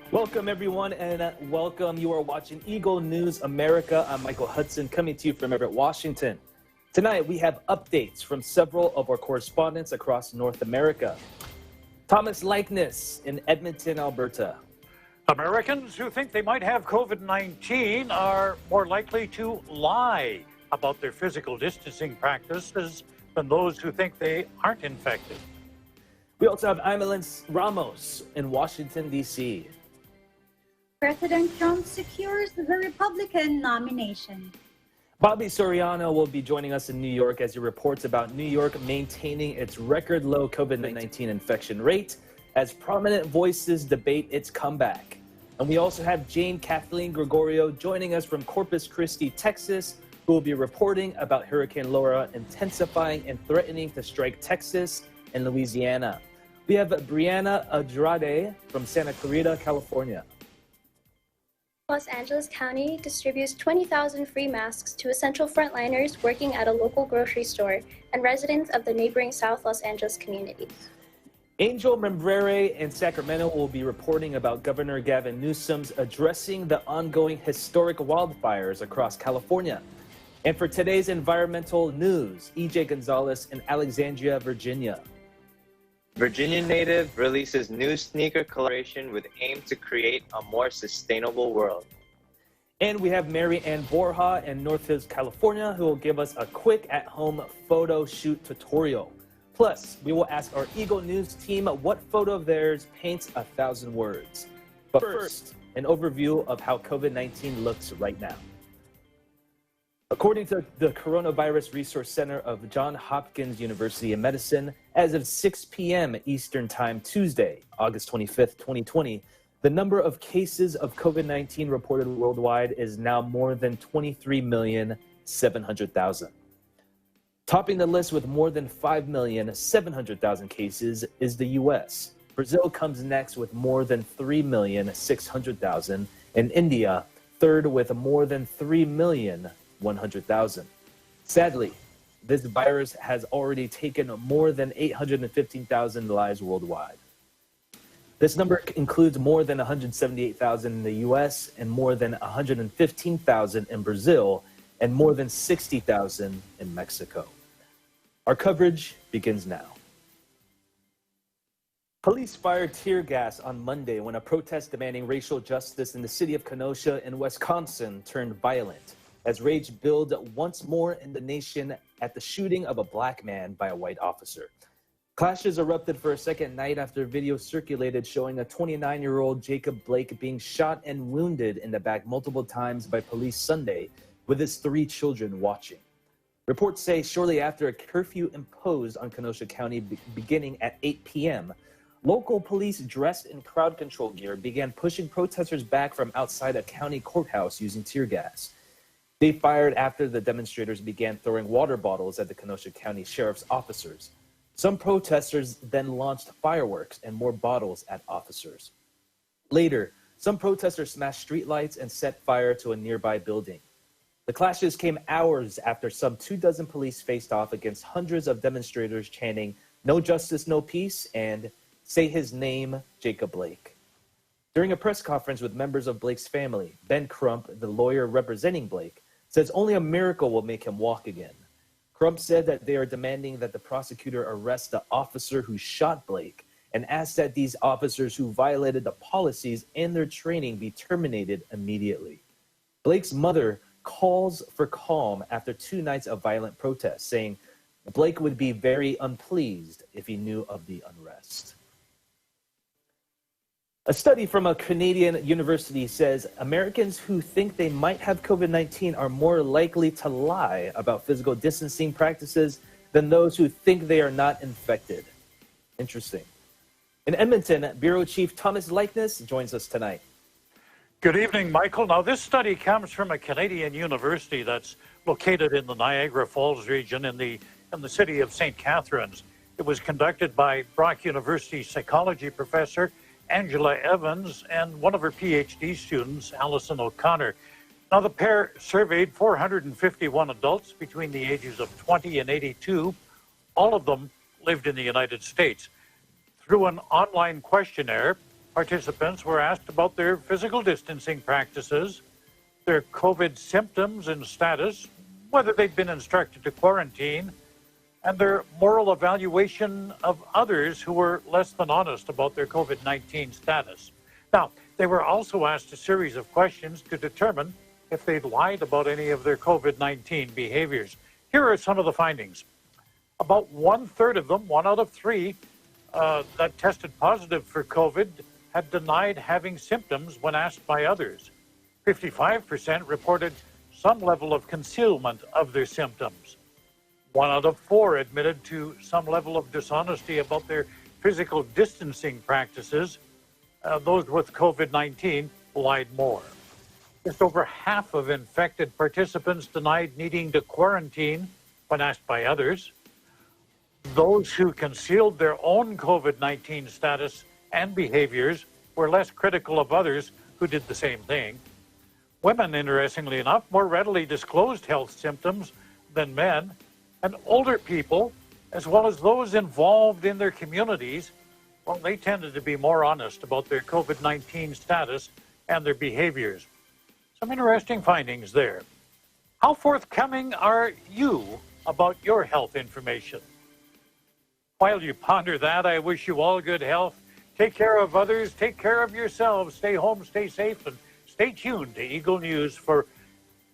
Welcome, everyone, and welcome. You are watching Eagle News America. I'm Michael Hudson, coming to you from Everett, Washington. Tonight, we have updates from several of our correspondents across North America. Thomas Likeness in Edmonton, Alberta. Americans who think they might have COVID-19 are more likely to lie about their physical distancing practices than those who think they aren't infected. We also have Imelda Ramos in Washington, D.C. President Trump secures the Republican nomination. Bobby Soriano will be joining us in New York as he reports about New York maintaining its record low COVID-19 infection rate as prominent voices debate its comeback. And we also have Jane Kathleen Gregorio joining us from Corpus Christi, Texas, who will be reporting about Hurricane Laura intensifying and threatening to strike Texas and Louisiana. We have Brianna Andrade from Santa Clarita, California. Los Angeles County distributes 20,000 free masks to essential frontliners working at a local grocery store and residents of the neighboring South Los Angeles communities. Angel Membrere in Sacramento will be reporting about Governor Gavin Newsom's addressing the ongoing historic wildfires across California. And for today's environmental news, EJ Gonzalez in Alexandria, Virginia. Virginia native releases new sneaker collaboration with aim to create a more sustainable world. And we have Mary Ann Borja in North Hills, California, who will give us a quick at-home photo shoot tutorial. Plus, we will ask our Eagle News team what photo of theirs paints 1,000 words. But first, an overview of how COVID-19 looks right now. According to the Coronavirus Resource Center of Johns Hopkins University in Medicine, as of 6 p.m. Eastern Time Tuesday, August 25th, 2020, the number of cases of COVID-19 reported worldwide is now more than 23,700,000. Topping the list with more than 5,700,000 cases is the U.S. Brazil comes next with more than 3,600,000, and India third with more than 3,100,000. Sadly, this virus has already taken more than 815,000 lives worldwide. This number includes more than 178,000 in the U.S. and more than 115,000 in Brazil and more than 60,000 in Mexico. Our coverage begins now. Police fired tear gas on Monday when a protest demanding racial justice in the city of Kenosha in Wisconsin turned violent, as rage built once more in the nation at the shooting of a black man by a white officer. Clashes erupted for a second night after video circulated showing a 29-year-old Jacob Blake being shot and wounded in the back multiple times by police Sunday, with his 3 children watching. Reports say shortly after a curfew imposed on Kenosha County beginning at 8 p.m., local police dressed in crowd control gear began pushing protesters back from outside a county courthouse using tear gas. They fired after the demonstrators began throwing water bottles at the Kenosha County Sheriff's officers. Some protesters then launched fireworks and more bottles at officers. Later, some protesters smashed streetlights and set fire to a nearby building. The clashes came hours after some 24 police faced off against hundreds of demonstrators chanting, "No justice, no peace," and "Say his name, Jacob Blake." During a press conference with members of Blake's family, Ben Crump, the lawyer representing Blake, says only a miracle will make him walk again. Crump said that they are demanding that the prosecutor arrest the officer who shot Blake and asked that these officers who violated the policies and their training be terminated immediately. Blake's mother calls for calm after 2 nights of violent protests, saying Blake would be very unpleased if he knew of the unrest. A study from a Canadian university says Americans who think they might have COVID-19 are more likely to lie about physical distancing practices than those who think they are not infected. Interesting. In Edmonton, Bureau Chief Thomas Likeness joins us tonight. Good evening, Michael. Now, this study comes from a Canadian university that's located in the Niagara Falls region in the city of St. Catharines. It was conducted by Brock University psychology professor Angela Evans and one of her PhD students, Alison O'Connor. Now, the pair surveyed 451 adults between the ages of 20 and 82. All of them lived in the United States. Through an online questionnaire, participants were asked about their physical distancing practices, their COVID symptoms and status, whether they've been instructed to quarantine, and their moral evaluation of others who were less than honest about their COVID-19 status. Now, they were also asked a series of questions to determine if they'd lied about any of their COVID-19 behaviors. Here are some of the findings. About 1/3 of them, 1 out of 3, that tested positive for COVID had denied having symptoms when asked by others. 55% reported some level of concealment of their symptoms. 1 out of 4 admitted to some level of dishonesty about their physical distancing practices. Those with COVID-19 lied more. Just over half of infected participants denied needing to quarantine when asked by others. Those who concealed their own COVID-19 status and behaviors were less critical of others who did the same thing. Women, interestingly enough, more readily disclosed health symptoms than men, and older people, as well as those involved in their communities, well, they tended to be more honest about their COVID-19 status and their behaviors. Some interesting findings there. How forthcoming are you about your health information? While you ponder that, I wish you all good health. Take care of others, take care of yourselves, stay home, stay safe, and stay tuned to Eagle News for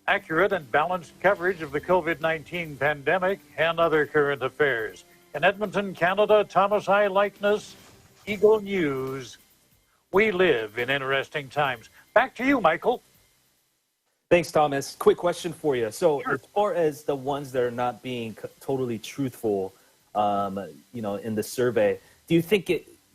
accurate and balanced coverage of the COVID-19 pandemic and other current affairs. In Edmonton, Canada, Thomas I. Likeness, Eagle News. We live in interesting times. Back to you, Michael. Thanks, Thomas. Quick question for you. So, Sure. as far as the ones that are not being totally truthful, in the survey, do you think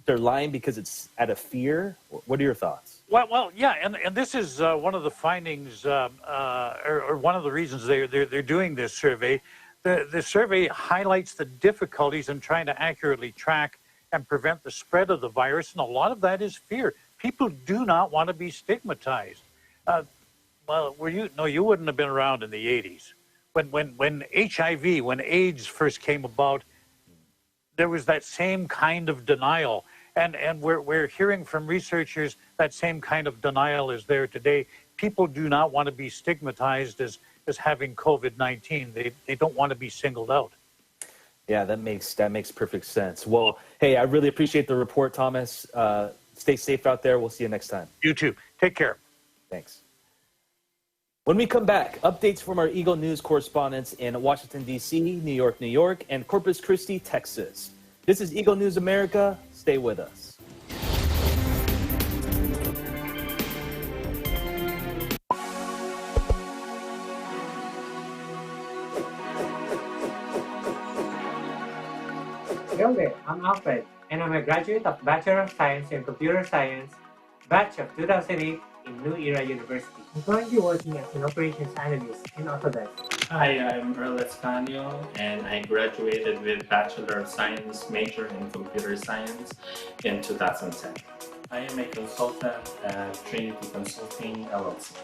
they're lying because it's out of fear? What are your thoughts? Well, yeah, and this is one of the findings, or one of the reasons they're doing this survey. The survey highlights the difficulties in trying to accurately track and prevent the spread of the virus, and a lot of that is fear. People do not want to be stigmatized. You wouldn't have been around in the 80s. When HIV, when AIDS first came about, there was that same kind of denial. And we're hearing from researchers that same kind of denial is there today. People do not want to be stigmatized as having COVID-19. They don't want to be singled out. Yeah, that makes perfect sense. Well, hey, I really appreciate the report, Thomas. Stay safe out there. We'll see you next time. You too. Take care. Thanks. When we come back, updates from our Eagle News correspondents in Washington, D.C., New York, and Corpus Christi, Texas. This is Eagle News America. Stay with us. Hello there, I'm Alfred, and I'm a graduate of Bachelor of Science in Computer Science, batch of 2008 in New Era University. I'm currently working as an operations analyst in Autodesk. Hi, I'm Earl Escanio, and I graduated with Bachelor of Science major in Computer Science in 2010. I am a consultant at Trinity Consulting, LLC.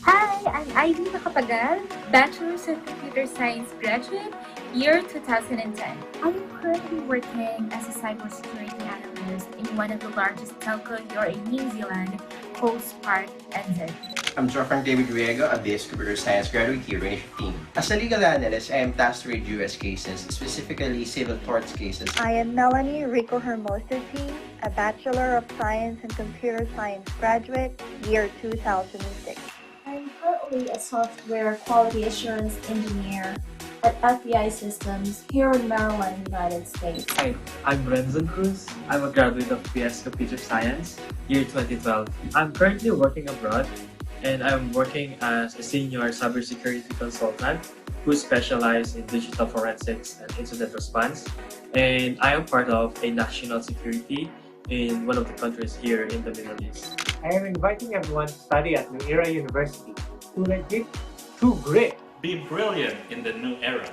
Hi, I'm Ivy Nakapagal, Bachelor's of Computer Science graduate, year 2010. I'm currently working as a cybersecurity analyst in one of the largest telco here in New Zealand, Coast Park, NZ. I'm Frank David Riego, a BS Computer Science graduate here in 2015. As a legal analyst, I am tasked to read U.S. cases, specifically civil torts cases. I am Melanie Rico Hermosa P, a Bachelor of Science and Computer Science graduate, year 2006. I'm currently a software quality assurance engineer at FBI Systems here in Maryland, United States. Hi, I'm Renzo Cruz. I'm a graduate of BS Computer Science, year 2012. I'm currently working abroad, and I'm working as a senior cybersecurity consultant who specializes in digital forensics and incident response. And I am part of a national security in one of the countries here in the Middle East. I am inviting everyone to study at New Era University. Too legit, too great. Be brilliant in the new era.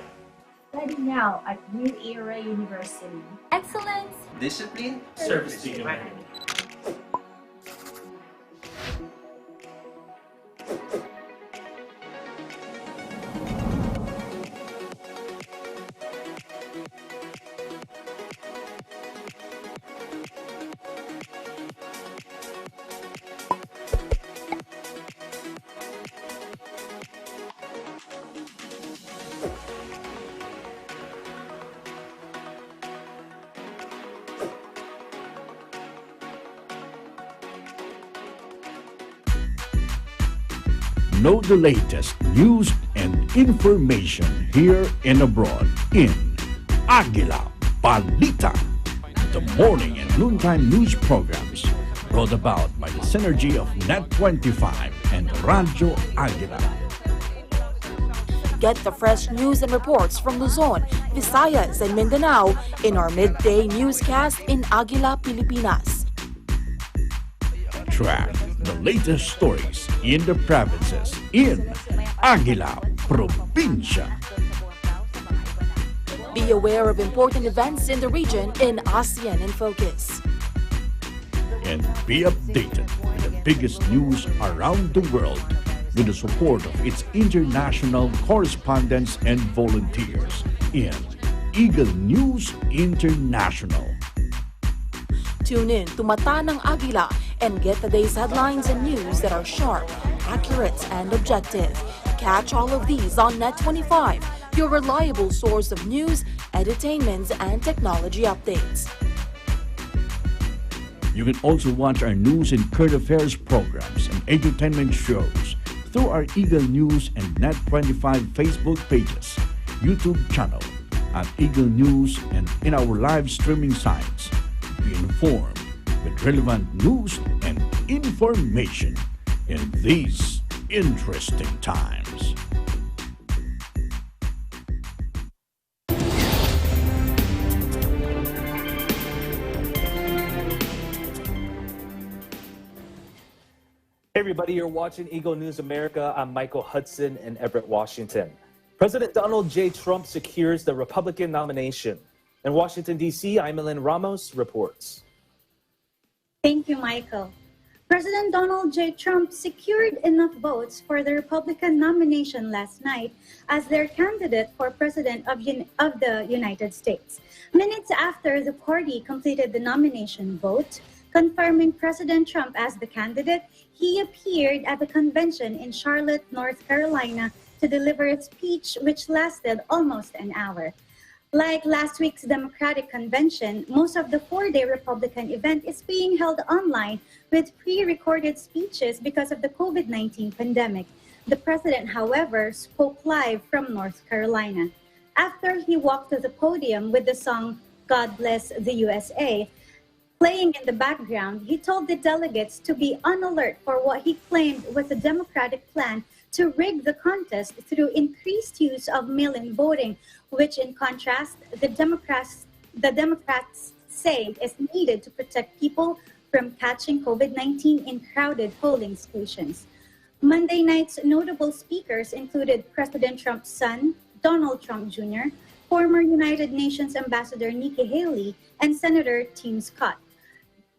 Study now at New Era University. Excellence! Discipline, Service to humanity. Know the latest news and information here and abroad in Aguila Balita, the morning and noontime news programs brought about by the synergy of Net25 and Radio Aguila. Get the fresh news and reports from Luzon, Visayas, and Mindanao in our midday newscast in Aguila, Pilipinas. Track the latest stories in the provinces in Aguila Provincia. Be aware of important events in the region in ASEAN in Focus. And be updated with the biggest news around the world with the support of its international correspondents and volunteers in Eagle News International. Tune in to Mata ng Aguila and get the day's headlines and news that are sharp, accurate, and objective. Catch all of these on Net25, your reliable source of news, entertainment, and technology updates. You can also watch our news and current affairs programs and entertainment shows through our Eagle News and Net25 Facebook pages, YouTube channel, at Eagle News, and in our live streaming sites. Be informed with relevant news and information in these interesting times. Hey everybody, you're watching Eagle News America. I'm Michael Hudson in Everett, Washington. President Donald J. Trump secures the Republican nomination. In Washington, D.C., Imelin Ramos reports. Thank you, Michael. President Donald J. Trump secured enough votes for the Republican nomination last night as their candidate for President of the United States. Minutes after the party completed the nomination vote, confirming President Trump as the candidate, he appeared at the convention in Charlotte, North Carolina, to deliver a speech which lasted almost an hour. Like last week's Democratic convention, most of the four-day Republican event is being held online with pre-recorded speeches because of the COVID-19 pandemic. The president, however, spoke live from North Carolina. After he walked to the podium with the song "God Bless the USA," playing in the background, he told the delegates to be on alert for what he claimed was a Democratic plan to rig the contest through increased use of mail-in voting, which in contrast, the Democrats say is needed to protect people from catching COVID-19 in crowded polling stations. Monday night's notable speakers included President Trump's son, Donald Trump Jr., former United Nations Ambassador Nikki Haley, and Senator Tim Scott.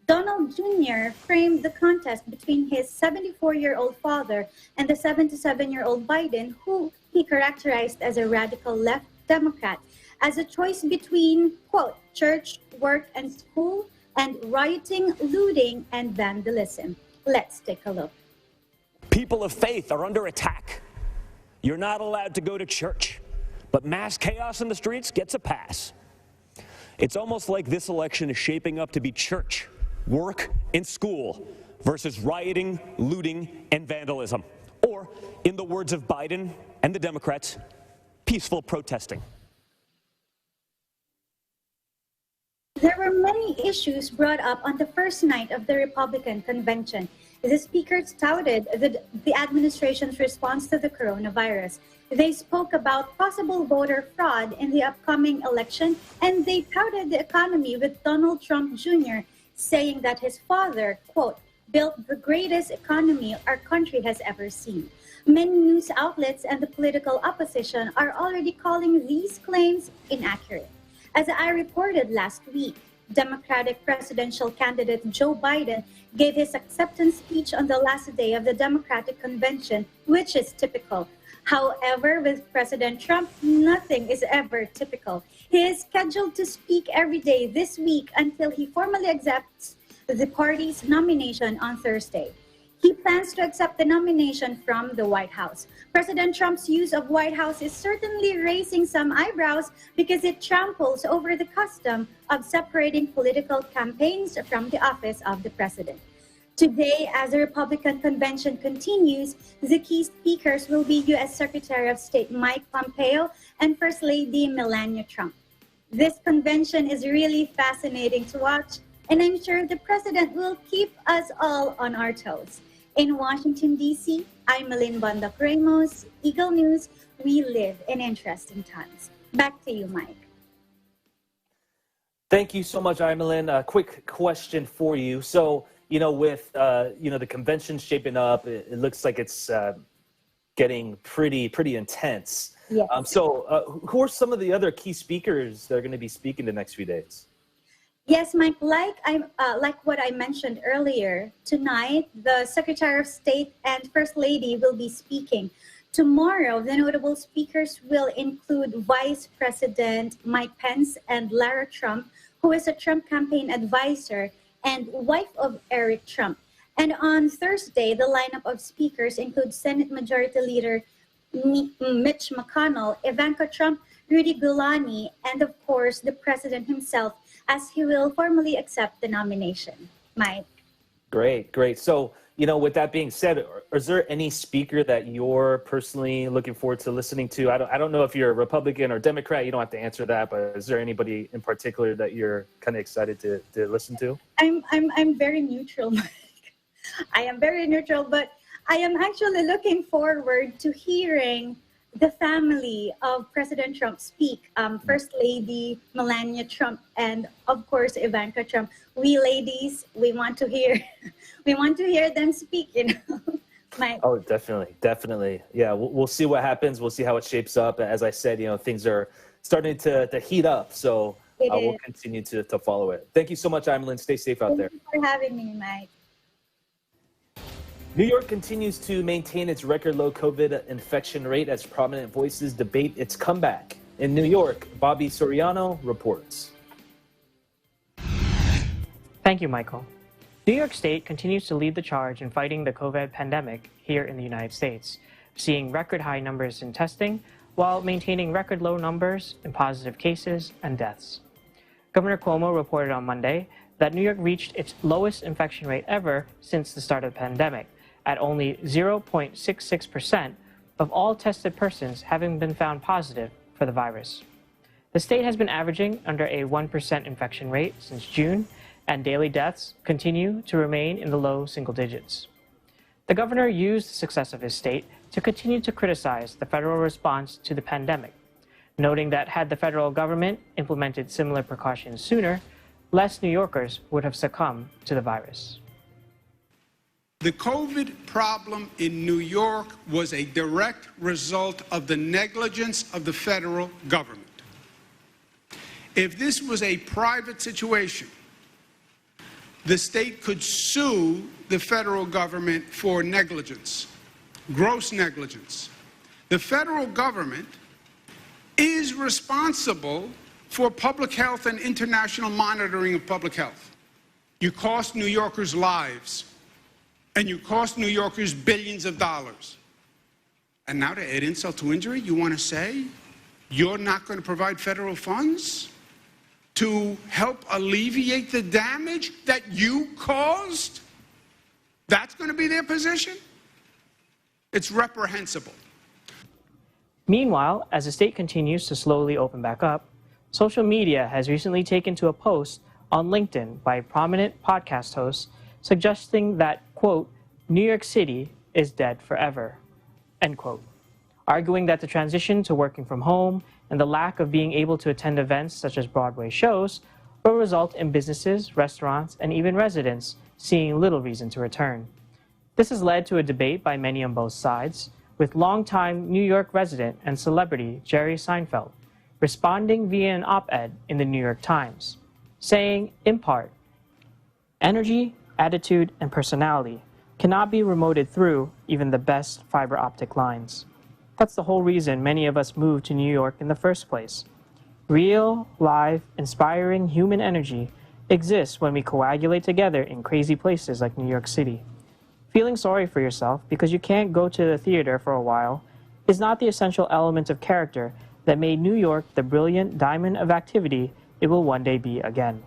Donald Jr. framed the contest between his 74-year-old father and the 77-year-old Biden, who he characterized as a radical left Democrat, as a choice between, quote, church, work, and school, and rioting, looting, and vandalism. Let's take a look. People of faith are under attack. You're not allowed to go to church, but mass chaos in the streets gets a pass. It's almost like this election is shaping up to be church, work, and school versus rioting, looting, and vandalism. Or, in the words of Biden and the Democrats, peaceful protesting. There were many issues brought up on the first night of the Republican convention. The speakers touted the administration's response to the coronavirus. They spoke about possible voter fraud in the upcoming election, and they touted the economy with Donald Trump Jr., saying that his father, quote, built the greatest economy our country has ever seen. Many news outlets and the political opposition are already calling these claims inaccurate. As I reported last week, Democratic presidential candidate Joe Biden gave his acceptance speech on the last day of the Democratic convention, which is typical. However, with President Trump, nothing is ever typical. He is scheduled to speak every day this week until he formally accepts the party's nomination on Thursday. He plans to accept the nomination from the White House. President Trump's use of White House is certainly raising some eyebrows because it tramples over the custom of separating political campaigns from the office of the president. Today, as the Republican convention continues, the key speakers will be U.S. Secretary of State Mike Pompeo and First Lady Melania Trump. This convention is really fascinating to watch, and I'm sure the president will keep us all on our toes. In Washington, D.C., I'm Malin Bondoc Ramos, Eagle News. We live in interesting times. Back to you, Mike. Thank you so much, Imelin. A quick question for you. So, with the convention shaping up, it looks like it's getting pretty intense. Yes. Who are some of the other key speakers that are going to be speaking the next few days? Yes, Mike. Like what I mentioned earlier, tonight the Secretary of State and First Lady will be speaking. Tomorrow, the notable speakers will include Vice President Mike Pence and Lara Trump, who is a Trump campaign advisor and wife of Eric Trump. And on Thursday, the lineup of speakers includes Senate Majority Leader Mitch McConnell, Ivanka Trump, Rudy Giuliani, and of course, the president himself, as he will formally accept the nomination. Mike. Great. So, with that being said, is there any speaker that you're personally looking forward to listening to? I don't know if you're a Republican or Democrat. You don't have to answer that, but is there anybody in particular that you're kind of excited to listen to? I'm very neutral, Mike. I am very neutral, but I am actually looking forward to hearing the family of President Trump speak. First Lady Melania Trump and of course Ivanka Trump. We ladies, we want to hear them speak, Mike. Oh, definitely. Yeah, we'll see what happens. We'll see how it shapes up. As I said, things are starting to heat up, so we'll continue to follow it. Thank you so much, Imelin. Stay safe out there. Thank you for having me, Mike. New York continues to maintain its record low COVID infection rate as prominent voices debate its comeback. In New York, Bobby Soriano reports. Thank you, Michael. New York State continues to lead the charge in fighting the COVID pandemic here in the United States, seeing record high numbers in testing while maintaining record low numbers in positive cases and deaths. Governor Cuomo reported on Monday that New York reached its lowest infection rate ever since the start of the pandemic, at only 0.66% of all tested persons having been found positive for the virus. The state has been averaging under a 1% infection rate since June, and daily deaths continue to remain in the low single digits. The governor used the success of his state to continue to criticize the federal response to the pandemic, noting that had the federal government implemented similar precautions sooner, less New Yorkers would have succumbed to the virus. The COVID problem in New York was a direct result of the negligence of the federal government. If this was a private situation, the state could sue the federal government for negligence, gross negligence. The federal government is responsible for public health and international monitoring of public health. You cost New Yorkers lives, and you cost New Yorkers billions of dollars. And now to add insult to injury, you want to say you're not going to provide federal funds to help alleviate the damage that you caused? That's going to be their position? It's reprehensible. Meanwhile, as the state continues to slowly open back up, social media has recently taken to a post on LinkedIn by a prominent podcast host suggesting that, quote, New York City is dead forever, end quote, arguing that the transition to working from home and the lack of being able to attend events such as Broadway shows will result in businesses, restaurants, and even residents seeing little reason to return. This has led to a debate by many on both sides, with longtime New York resident and celebrity Jerry Seinfeld responding via an op-ed in the New York Times, saying, in part, energy, attitude, and personality cannot be remoted through even the best fiber optic lines. That's the whole reason many of us moved to New York in the first place. Real, live, inspiring human energy exists when we coagulate together in crazy places like New York City. Feeling sorry for yourself because you can't go to the theater for a while is not the essential element of character that made New York the brilliant diamond of activity it will one day be again.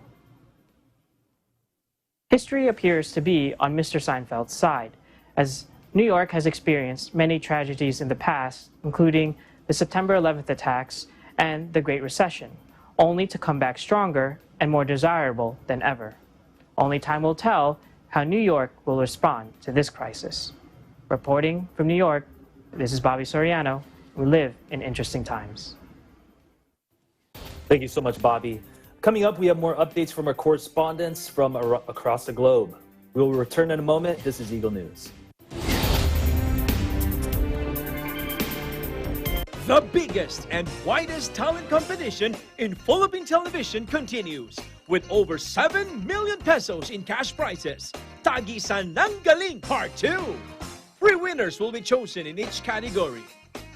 History appears to be on Mr. Seinfeld's side, as New York has experienced many tragedies in the past, including the September 11th attacks and the Great Recession, only to come back stronger and more desirable than ever. Only time will tell how New York will respond to this crisis. Reporting from New York, this is Bobby Soriano. We live in interesting times. Thank you so much, Bobby. Coming up, we have more updates from our correspondents from across the globe. We will return in a moment. This is Eagle News. The biggest and widest talent competition in Philippine television continues with over 7 million pesos in cash prizes. Tagisan ng Galing Part 2. 3 winners will be chosen in each category.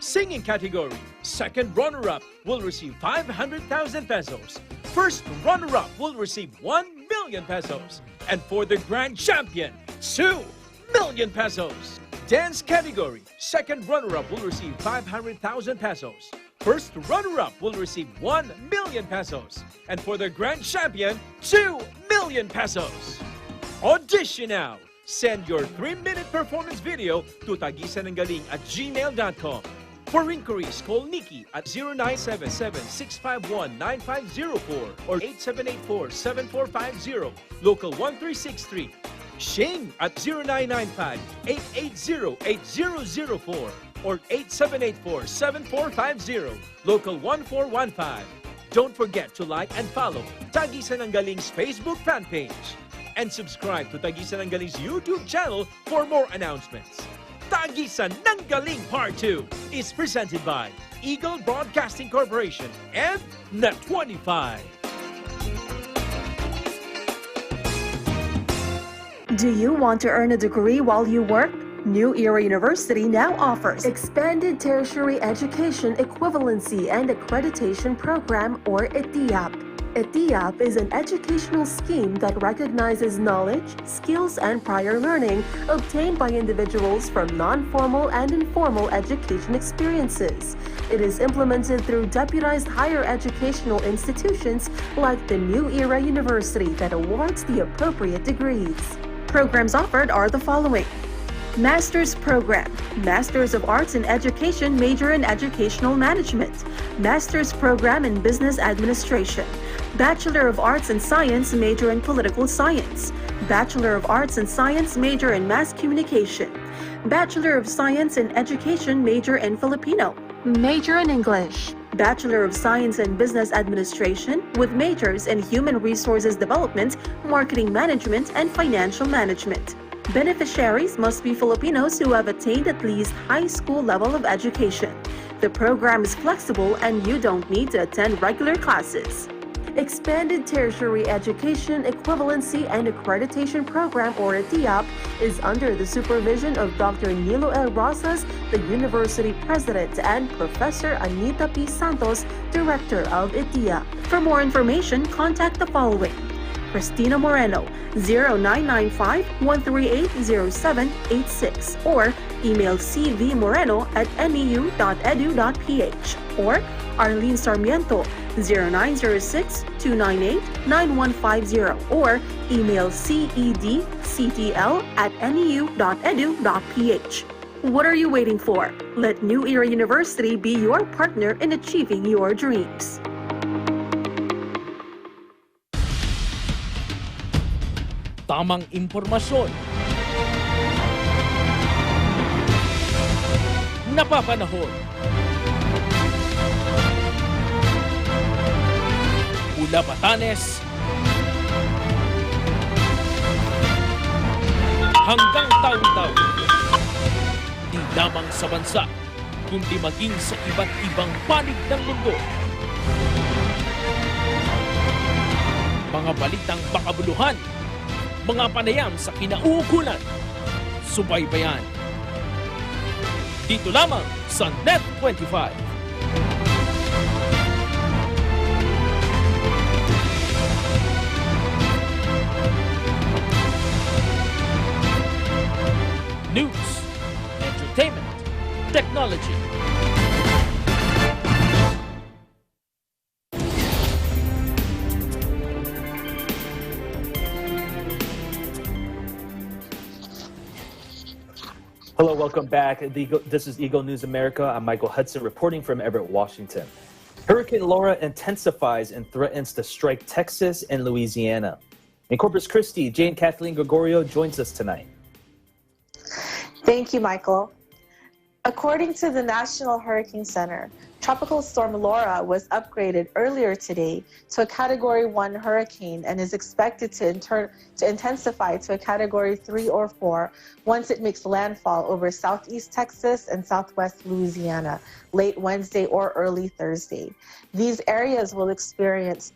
Singing category, second runner-up will receive 500,000 pesos. First runner-up will receive 1 million pesos. And for the grand champion, 2 million pesos. Dance category, second runner-up will receive 500,000 pesos. First runner-up will receive 1 million pesos. And for the grand champion, 2 million pesos. Audition now. Send your 3-minute performance video to tagisananggaling@gmail.com. For inquiries, call Nikki at 0977-651-9504 or 8784-7450, local 1363. Shane at 0995-880-8004 or 8784-7450, local 1415. Don't forget to like and follow Tagisan ng Galing's Facebook fan page. And subscribe to Tagisan ng Galing's YouTube channel for more announcements. Tagisan ng Galing Part 2 is presented by Eagle Broadcasting Corporation and Net25. Do you want to earn a degree while you work? New Era University now offers Expanded Tertiary Education Equivalency and Accreditation Program, or ETIAP. ETIAP is an educational scheme that recognizes knowledge, skills, and prior learning obtained by individuals from non-formal and informal education experiences. It is implemented through deputized higher educational institutions like the New Era University that awards the appropriate degrees. Programs offered are the following: Master's Program, Masters of Arts in Education, major in Educational Management, Master's Program in Business Administration, Bachelor of Arts in Science, major in Political Science, Bachelor of Arts in Science, major in Mass Communication, Bachelor of Science in Education, major in Filipino, major in English, Bachelor of Science in Business Administration with majors in Human Resources Development, Marketing Management, and Financial Management. Beneficiaries must be Filipinos who have attained at least high school level of education. The program is flexible and you don't need to attend regular classes. Expanded Tertiary Education Equivalency and Accreditation Program, or ETIAP, is under the supervision of Dr. Nilo L. Rosas, the University President, and Professor Anita P. Santos, Director of ETIAP. For more information, contact the following: Cristina Moreno, 0995-138-0786, or email cvmoreno@neu.edu.ph, or Arlene Sarmiento, 0906-298-9150, or email cedctl@neu.edu.ph. What are you waiting for? Let New Era University be your partner in achieving your dreams. Tamang impormasyon, napapanahon, mula Batanes hanggang taon-taon, di lamang sa bansa, kundi maging sa iba't ibang panig ng mundo. Mga balitang makabuluhan, mga panayam sa kinauukulan, subaybayan. Dito lamang sa Net25. News, entertainment, technology. Hello, welcome back. This is Eagle News America. I'm Michael Hudson reporting from Everett, Washington. Hurricane Laura intensifies and threatens to strike Texas and Louisiana. In Corpus Christi, Jane Kathleen Gregorio joins us tonight. Thank you, Michael. According to the National Hurricane Center, Tropical Storm Laura was upgraded earlier today to a Category 1 hurricane and is expected to intensify to a Category 3 or 4 once it makes landfall over southeast Texas and southwest Louisiana late Wednesday or early Thursday. These areas will experience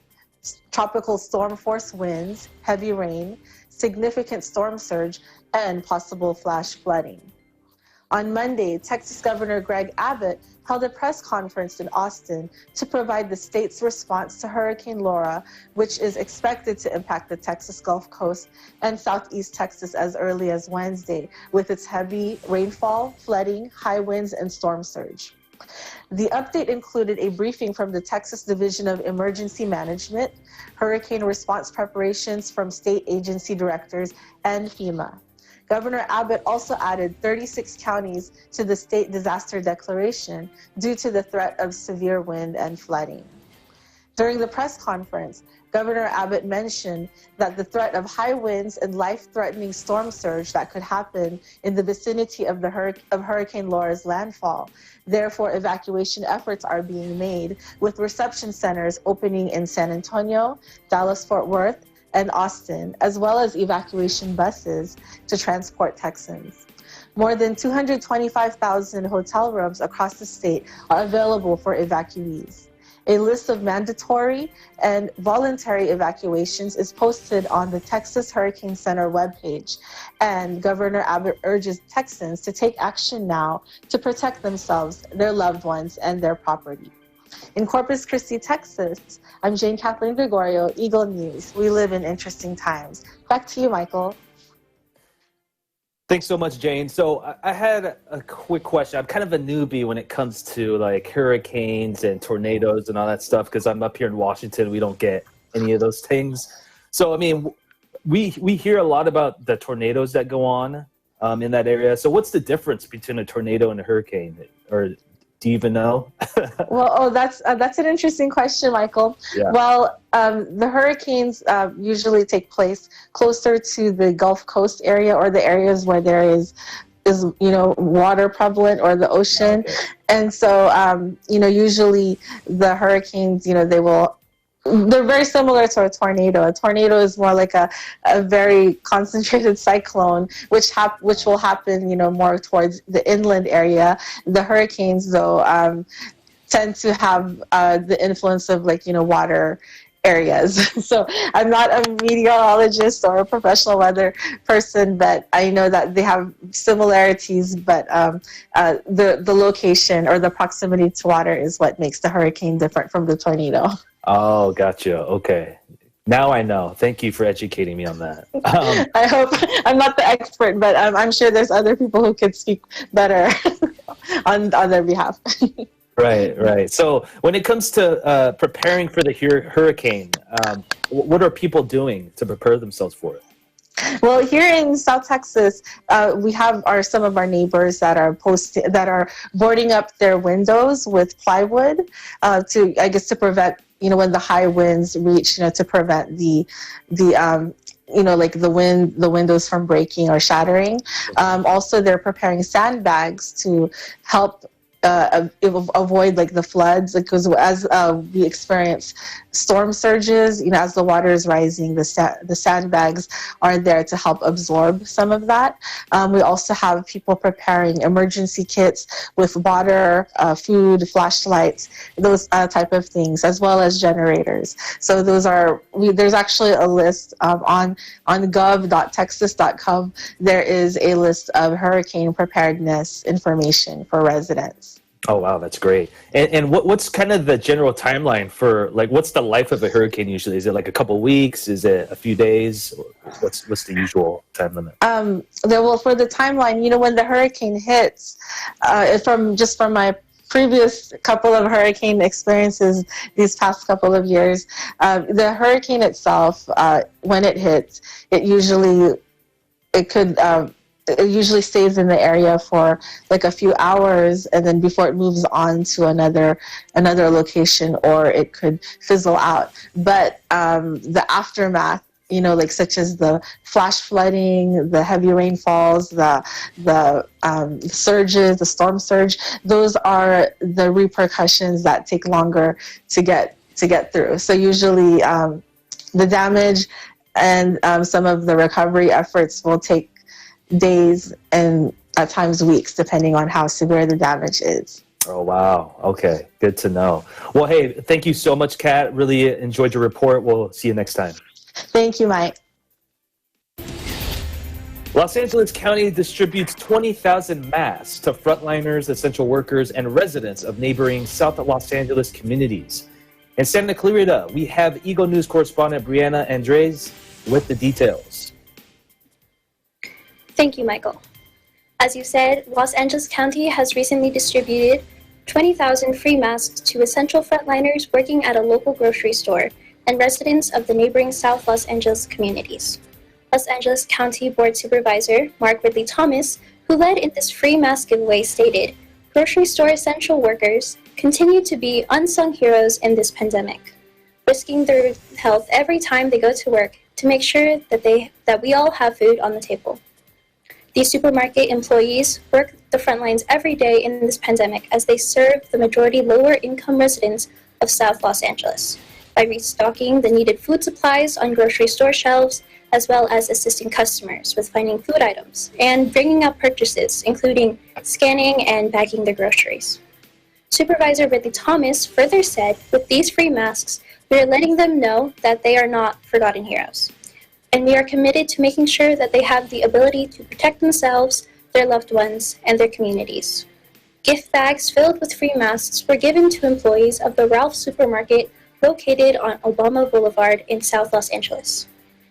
tropical storm force winds, heavy rain, significant storm surge, and possible flash flooding. On Monday, Texas Governor Greg Abbott held a press conference in Austin to provide the state's response to Hurricane Laura, which is expected to impact the Texas Gulf Coast and southeast Texas as early as Wednesday, with its heavy rainfall, flooding, high winds, and storm surge. The update included a briefing from the Texas Division of Emergency Management, hurricane response preparations from state agency directors, and FEMA. Governor Abbott also added 36 counties to the state disaster declaration due to the threat of severe wind and flooding. During the press conference, Governor Abbott mentioned that the threat of high winds and life-threatening storm surge that could happen in the vicinity of Hurricane Laura's landfall. Therefore, evacuation efforts are being made, with reception centers opening in San Antonio, Dallas-Fort Worth, and Austin, as well as evacuation buses to transport Texans. More than 225,000 hotel rooms across the state are available for evacuees. A list of mandatory and voluntary evacuations is posted on the Texas Hurricane Center webpage, and Governor Abbott urges Texans to take action now to protect themselves, their loved ones, and their property. In Corpus Christi, Texas, I'm Jane Kathleen Gregorio, Eagle News. We live in interesting times. Back to you, Michael. Thanks so much, Jane. So I had a quick question. I'm kind of a newbie when it comes to like hurricanes and tornadoes and all that stuff because I'm up here in Washington. We don't get any of those things. So, I mean, we hear a lot about the tornadoes that go on in that area. So what's the difference between a tornado and a hurricane? Or do you even know? Well, that's an interesting question, Michael. Yeah. Well, the hurricanes usually take place closer to the Gulf Coast area or the areas where there is water prevalent or the ocean. Okay. And so, usually the hurricanes, they're very similar to a tornado. A tornado is more like a very concentrated cyclone, which will happen, more towards the inland area. The hurricanes, though, tend to have the influence of water areas. So I'm not a meteorologist or a professional weather person, but I know that they have similarities, but the location or the proximity to water is what makes the hurricane different from the tornado. Oh, gotcha. Okay. Now I know. Thank you for educating me on that. I hope I'm not the expert, but I'm sure there's other people who could speak better on their behalf. Right. So when it comes to preparing for the hurricane, what are people doing to prepare themselves for it? Well, here in South Texas, we have some of our neighbors that are boarding up their windows with plywood to prevent, when the high winds reach, to prevent the windows from breaking or shattering. Also, they're preparing sandbags to help avoid the floods, because as we experience storm surges, as the water is rising, the sandbags are there to help absorb some of that. We also have people preparing emergency kits with water, food, flashlights, those type of things, as well as generators. So there's actually a list on gov.texas.gov. There is a list of hurricane preparedness information for residents. Oh, wow, that's great. And what's kind of the general timeline for, what's the life of a hurricane usually? Is it a couple weeks? Is it a few days? What's the usual time limit? For the timeline, when the hurricane hits, from my previous couple of hurricane experiences these past couple of years, the hurricane itself, when it hits, it could it usually stays in the area for like a few hours, and then before it moves on to another location, or it could fizzle out. But the aftermath, like such as the flash flooding, the heavy rainfalls, the surges, the storm surge, those are the repercussions that take longer to get through. So usually the damage and some of the recovery efforts will take days and at times weeks, depending on how severe the damage is. Oh, wow. Okay. Good to know. Well, hey, thank you so much, Kat. Really enjoyed your report. We'll see you next time. Thank you, Mike. Los Angeles County distributes 20,000 masks to frontliners, essential workers, and residents of neighboring South Los Angeles communities. In Santa Clarita, we have Eagle News correspondent Brianna Andres with the details. Thank you, Michael. As you said, Los Angeles County has recently distributed 20,000 free masks to essential frontliners working at a local grocery store and residents of the neighboring South Los Angeles communities. Los Angeles County Board Supervisor Mark Ridley Thomas, who led in this free mask giveaway, stated, "Grocery store essential workers continue to be unsung heroes in this pandemic, risking their health every time they go to work to make sure that we all have food on the table." These supermarket employees work the front lines every day in this pandemic as they serve the majority lower-income residents of South Los Angeles by restocking the needed food supplies on grocery store shelves, as well as assisting customers with finding food items and bringing up purchases, including scanning and bagging their groceries. Supervisor Ridley Thomas further said, "With these free masks, we are letting them know that they are not forgotten heroes. And we are committed to making sure that they have the ability to protect themselves, their loved ones, and their communities." Gift bags filled with free masks were given to employees of the Ralph's supermarket located on Obama Boulevard in South Los Angeles.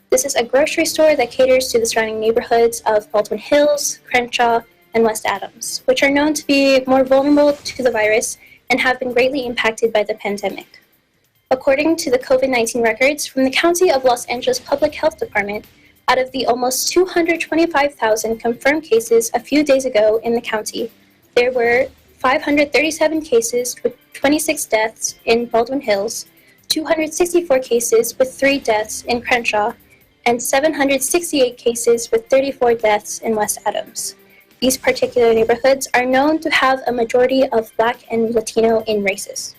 This is a grocery store that caters to the surrounding neighborhoods of Baldwin Hills, Crenshaw, and West Adams, which are known to be more vulnerable to the virus and have been greatly impacted by the pandemic. According to the COVID-19 records from the County of Los Angeles Public Health Department, out of the almost 225,000 confirmed cases a few days ago in the county, there were 537 cases with 26 deaths in Baldwin Hills, 264 cases with 3 deaths in Crenshaw, and 768 cases with 34 deaths in West Adams. These particular neighborhoods are known to have a majority of Black and Latino in races.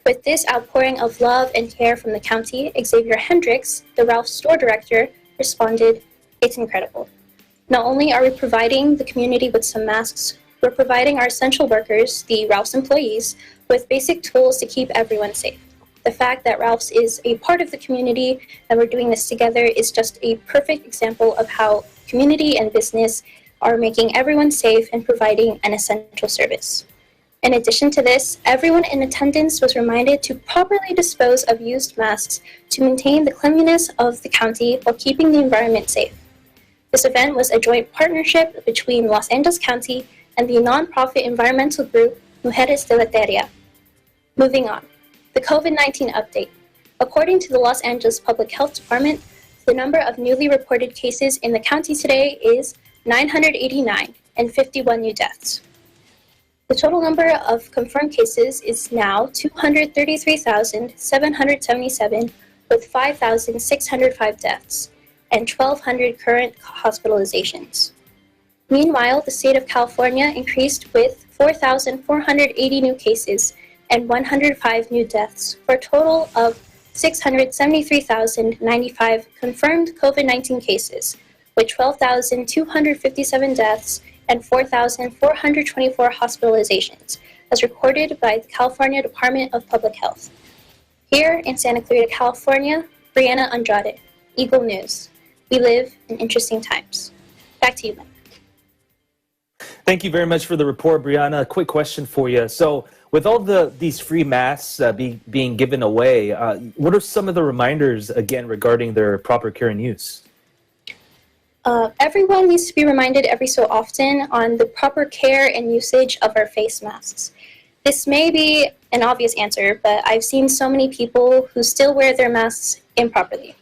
With this outpouring of love and care from the county, Xavier Hendricks, the Ralph's store director, responded, "It's incredible. Not only are we providing the community with some masks, we're providing our essential workers, the Ralph's employees, with basic tools to keep everyone safe. The fact that Ralph's is a part of the community and we're doing this together is just a perfect example of how community and business are making everyone safe and providing an essential service." In addition to this, everyone in attendance was reminded to properly dispose of used masks to maintain the cleanliness of the county while keeping the environment safe. This event was a joint partnership between Los Angeles County and the nonprofit environmental group Mujeres de la Tierra. Moving on, the COVID-19 update. According to the Los Angeles Public Health Department, the number of newly reported cases in the county today is 989 and 51 new deaths. The total number of confirmed cases is now 233,777 with 5,605 deaths and 1,200 current hospitalizations. Meanwhile, the state of California increased with 4,480 new cases and 105 new deaths for a total of 673,095 confirmed COVID-19 cases, with 12,257 deaths and 4,424 hospitalizations, as recorded by the California Department of Public Health. Here in Santa Clarita, California, Brianna Andrade, Eagle News. We live in interesting times. Back to you, Mike. Thank you very much for the report, Brianna. A quick question for you. So with all these free masks being given away, what are some of the reminders, again, regarding their proper care and use? Everyone needs to be reminded every so often on the proper care and usage of our face masks. This may be an obvious answer, but I've seen so many people who still wear their masks improperly.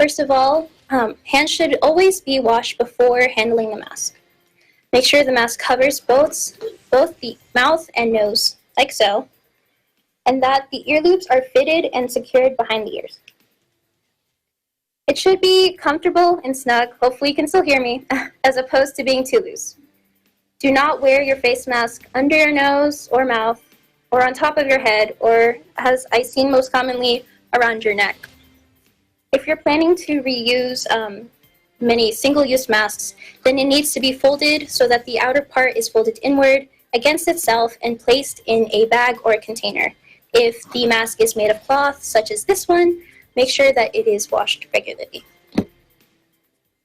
First of all, Hands should always be washed before handling the mask. Make sure the mask covers both the mouth and nose, like so, and that the ear loops are fitted and secured behind the ears. It should be comfortable and snug, hopefully you can still hear me, as opposed to being too loose. Do not wear your face mask under your nose or mouth, or on top of your head, or, as I've seen most commonly, around your neck. If you're planning to reuse many single-use masks, then it needs to be folded so that the outer part is folded inward against itself and placed in a bag or a container. If the mask is made of cloth, such as this one, make sure that it is washed regularly.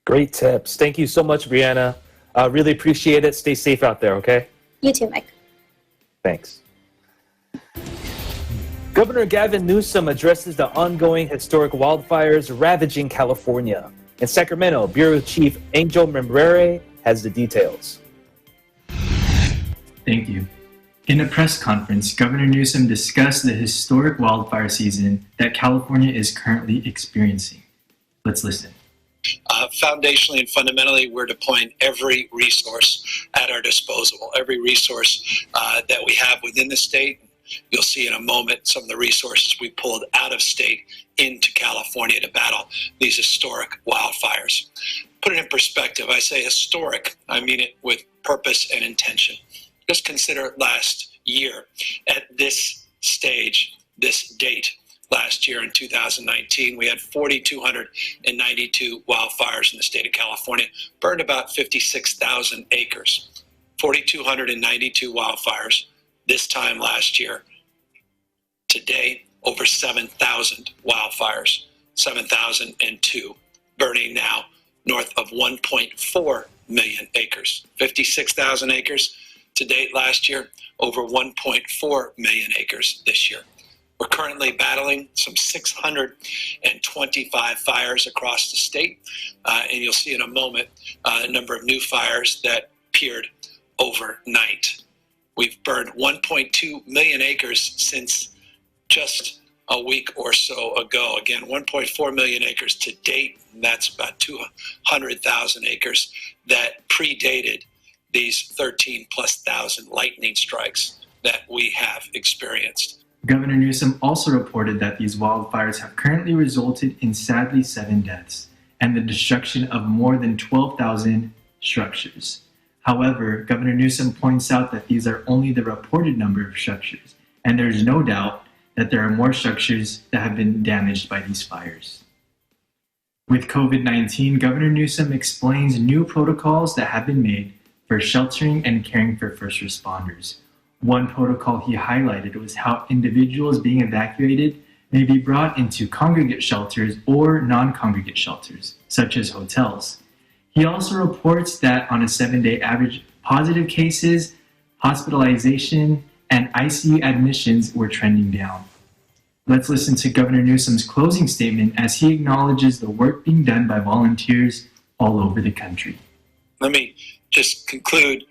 Great tips. Thank you so much, Brianna. Really appreciate it. Stay safe out there, okay? You too, Mike. Thanks. Governor Gavin Newsom addresses the ongoing historic wildfires ravaging California. In Sacramento, Bureau Chief Angel Membrere has the details. Thank you. In a press conference, Governor Newsom discussed the historic wildfire season that California is currently experiencing. Let's listen. Foundationally and fundamentally, we're deploying every resource at our disposal, every resource that we have within the state. You'll see in a moment some of the resources we pulled out of state into California to battle these historic wildfires. Put it in perspective, I say historic, I mean it with purpose and intention. Just consider last year at this stage, this date. Last year in 2019, we had 4,292 wildfires in the state of California, burned about 56,000 acres. 4,292 wildfires this time last year. Today, over 7,000 wildfires, 7,002, burning now north of 1.4 million acres. 56,000 acres to date last year, over 1.4 million acres this year. We're currently battling some 625 fires across the state, and you'll see in a moment a number of new fires that appeared overnight. We've burned 1.2 million acres since just a week or so ago. Again, 1.4 million acres to date, and that's about 200,000 acres that predated these 13,000+ lightning strikes that we have experienced. Governor Newsom also reported that these wildfires have currently resulted in sadly 7 deaths and the destruction of more than 12,000 structures. However, Governor Newsom points out that these are only the reported number of structures, and there is no doubt that there are more structures that have been damaged by these fires. With COVID-19, Governor Newsom explains new protocols that have been made for sheltering and caring for first responders. One protocol he highlighted was how individuals being evacuated may be brought into congregate shelters or non-congregate shelters, such as hotels. He also reports that on a 7-day average, positive cases, hospitalization, and ICU admissions were trending down. Let's listen to Governor Newsom's closing statement as he acknowledges the work being done by volunteers all over the country. Let me just conclude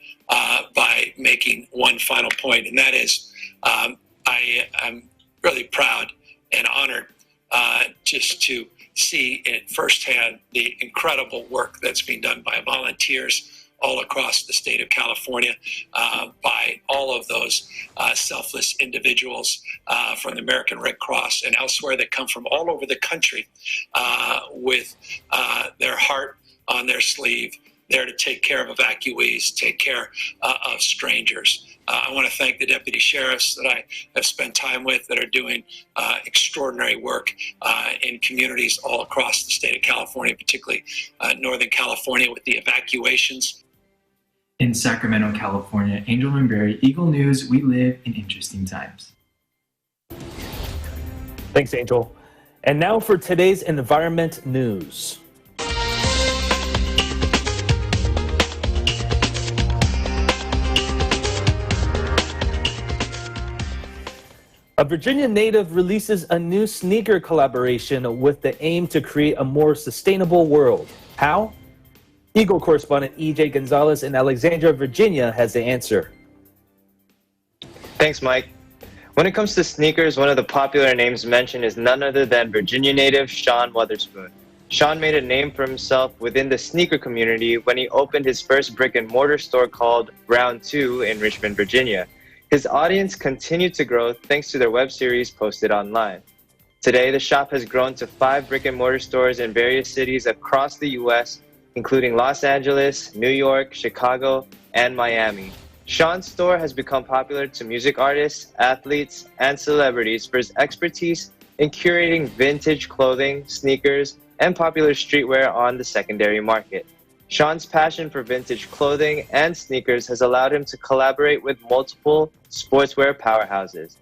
by making one final point, and that is I am really proud and honored just to see it firsthand the incredible work that's being done by volunteers all across the state of California, by all of those selfless individuals from the American Red Cross and elsewhere that come from all over the country with their heart on their sleeve, there to take care of evacuees, take care of strangers. I want to thank the deputy sheriffs that I have spent time with that are doing extraordinary work in communities all across the state of California, particularly Northern California with the evacuations. In Sacramento, California, Angel Membrere, Eagle News, we live in interesting times. Thanks, Angel. And now for today's environment news. A Virginia native releases a new sneaker collaboration with the aim to create a more sustainable world. How? Eagle correspondent E.J. Gonzalez in Alexandria, Virginia has the answer. Thanks, Mike. When it comes to sneakers, one of the popular names mentioned is none other than Virginia native Sean Wotherspoon. Sean made a name for himself within the sneaker community when he opened his first brick-and-mortar store called Round 2 in Richmond, Virginia. His audience continued to grow thanks to their web series posted online. Today, the shop has grown to 5 brick-and-mortar stores in various cities across the U.S., including Los Angeles, New York, Chicago, and Miami. Sean's store has become popular to music artists, athletes, and celebrities for his expertise in curating vintage clothing, sneakers, and popular streetwear on the secondary market. Sean's passion for vintage clothing and sneakers has allowed him to collaborate with multiple sportswear powerhouses.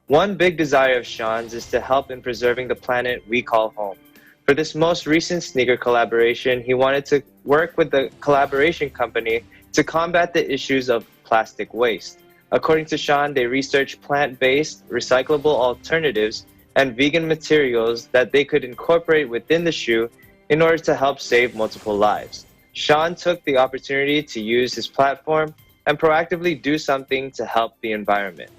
One big desire of Sean's is to help in preserving the planet we call home. For this most recent sneaker collaboration, he wanted to work with the collaboration company to combat the issues of plastic waste. According to Sean, they researched plant-based, recyclable alternatives and vegan materials that they could incorporate within the shoe in order to help save multiple lives. Sean took the opportunity to use his platform and proactively do something to help the environment.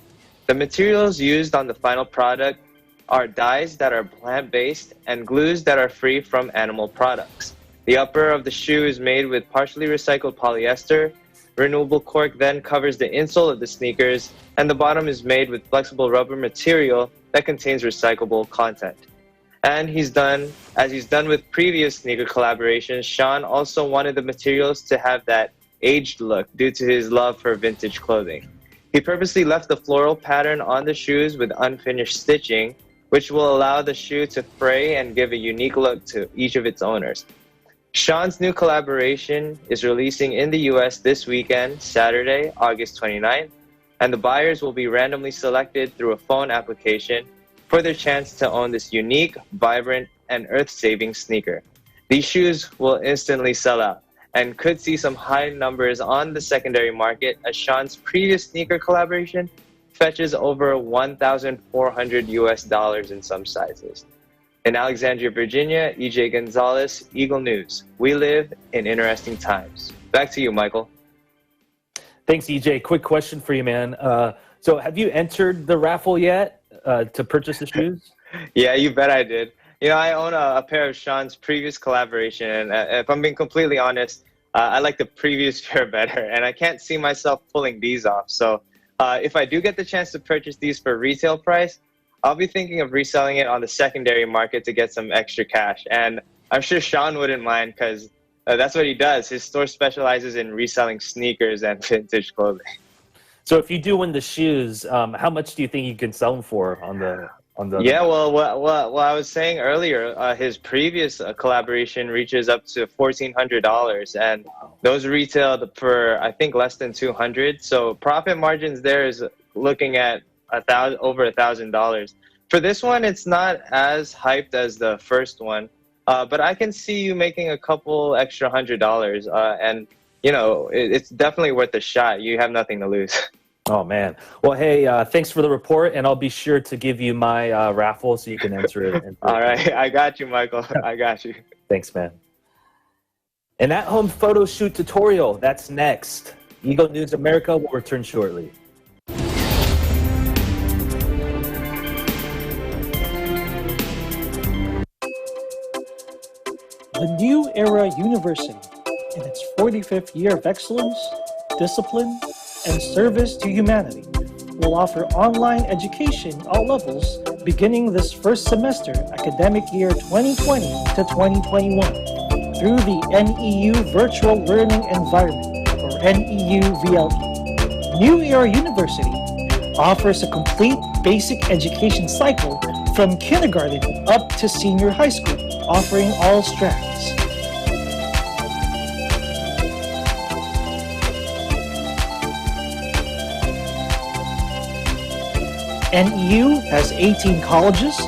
The materials used on the final product are dyes that are plant-based and glues that are free from animal products. The upper of the shoe is made with partially recycled polyester. Renewable cork then covers the insole of the sneakers, and the bottom is made with flexible rubber material that contains recyclable content. And as he's done with previous sneaker collaborations, Sean also wanted the materials to have that aged look due to his love for vintage clothing. He purposely left the floral pattern on the shoes with unfinished stitching, which will allow the shoe to fray and give a unique look to each of its owners. Sean's new collaboration is releasing in the US this weekend, Saturday, August 29th, and the buyers will be randomly selected through a phone application for their chance to own this unique, vibrant, and earth-saving sneaker. These shoes will instantly sell out and could see some high numbers on the secondary market, as Sean's previous sneaker collaboration fetches over $1,400 US in some sizes. In Alexandria, Virginia, EJ Gonzalez, Eagle News. We live in interesting times. Back to you, Michael. Thanks, EJ. Quick question for you, man. So have you entered the raffle yet to purchase the shoes? Yeah, you bet I did. You know, I own a pair of Sean's previous collaboration, and if I'm being completely honest, I like the previous pair better, and I can't see myself pulling these off. So if I do get the chance to purchase these for retail price, I'll be thinking of reselling it on the secondary market to get some extra cash. And I'm sure Sean wouldn't mind, because that's what he does. His store specializes in reselling sneakers and vintage clothing. So if you do win the shoes, how much do you think you can sell them for on the? Yeah, well, what I was saying earlier, his previous collaboration reaches up to $1,400, and those retailed for, I think, less than $200. So profit margins there is looking at over $1,000. For this one, it's not as hyped as the first one, but I can see you making a couple extra $100, and you know, it's definitely worth a shot. You have nothing to lose. Oh, man. Well, hey, thanks for the report, and I'll be sure to give you my raffle so you can enter it. All right. I got you, Michael. I got you. Thanks, man. An at-home photo shoot tutorial. That's next. Eagle News America will return shortly. The New Era University, in its 45th year of excellence, discipline, and service to humanity, will offer online education all levels beginning this first semester academic year 2020 to 2021 through the NEU Virtual Learning Environment, or NEU VLE. New Era University offers a complete basic education cycle from kindergarten up to senior high school, offering all strands. NEU has 18 colleges,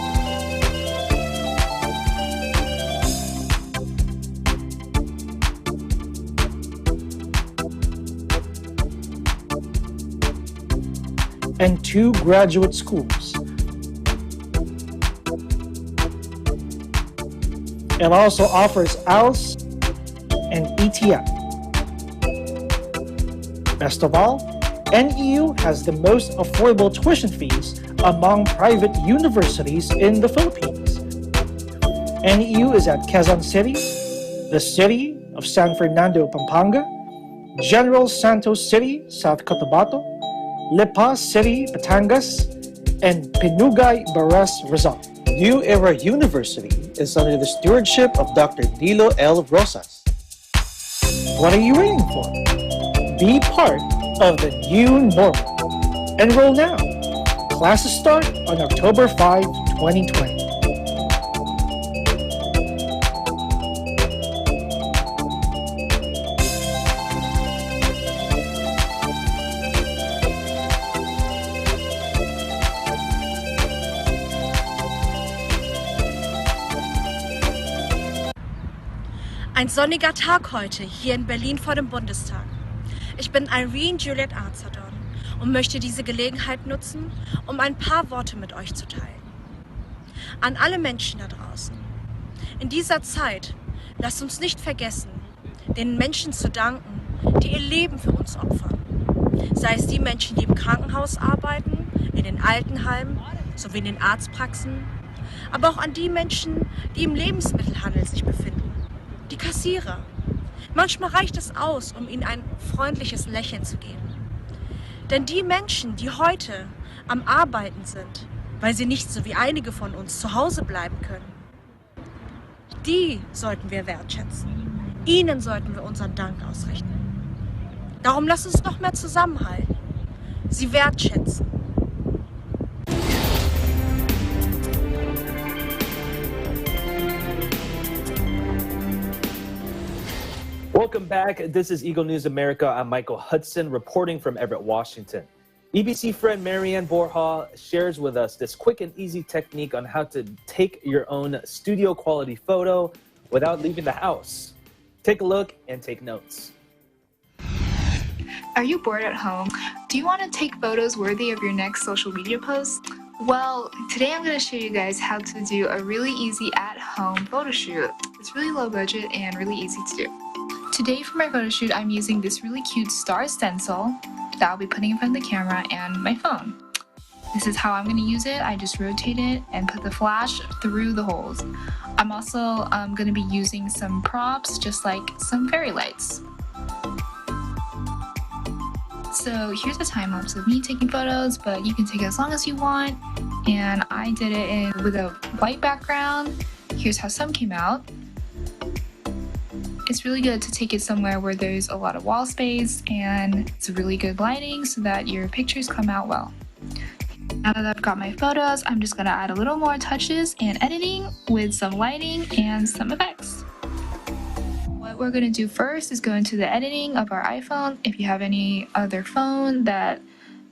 and 2 graduate schools. It also offers ALS and ETF. Best of all, NEU has the most affordable tuition fees among private universities in the Philippines. NEU is at Quezon City, the city of San Fernando, Pampanga, General Santos City, South Cotabato, Lipa City, Batangas, and Pinugay, Baras, Rizal. New Era University is under the stewardship of Dr. Dilo L. Rosas. What are you waiting for? Be part of the new normal. Enroll now. Classes start on October 5, 2020. Ein sonniger Tag heute hier in Berlin vor dem Bundestag. Ich bin Irene Juliet Arzadon und möchte diese Gelegenheit nutzen, um ein paar Worte mit euch zu teilen. An alle Menschen da draußen. In dieser Zeit lasst uns nicht vergessen, den Menschen zu danken, die ihr Leben für uns opfern. Sei es die Menschen, die im Krankenhaus arbeiten, in den Altenheimen sowie in den Arztpraxen, aber auch an die Menschen, die im Lebensmittelhandel sich befinden. Die Kassierer. Manchmal reicht es aus, um ihnen ein freundliches Lächeln zu geben. Denn die Menschen, die heute am Arbeiten sind, weil sie nicht so wie einige von uns zu Hause bleiben können, die sollten wir wertschätzen. Ihnen sollten wir unseren Dank ausrichten. Darum lasst uns noch mehr zusammenhalten, sie wertschätzen. Welcome back. This is Eagle News America. I'm Michael Hudson reporting from Everett, Washington. EBC friend Marianne Borja shares with us this quick and easy technique on how to take your own studio quality photo without leaving the house. Take a look and take notes. Are you bored at home? Do you want to take photos worthy of your next social media post? Well, today I'm going to show you guys how to do a really easy at-home photo shoot. It's really low budget and really easy to do. Today for my photo shoot, I'm using this really cute star stencil that I'll be putting in front of the camera and my phone. This is how I'm going to use it. I just rotate it and put the flash through the holes. I'm also going to be using some props, just like some fairy lights. So here's a time lapse of me taking photos, but you can take it as long as you want. And I did it with a white background. Here's how some came out. It's really good to take it somewhere where there's a lot of wall space and it's really good lighting so that your pictures come out well. Now that I've got my photos, I'm just going to add a little more touches and editing with some lighting and some effects. What we're going to do first is go into the editing of our iPhone. If you have any other phone that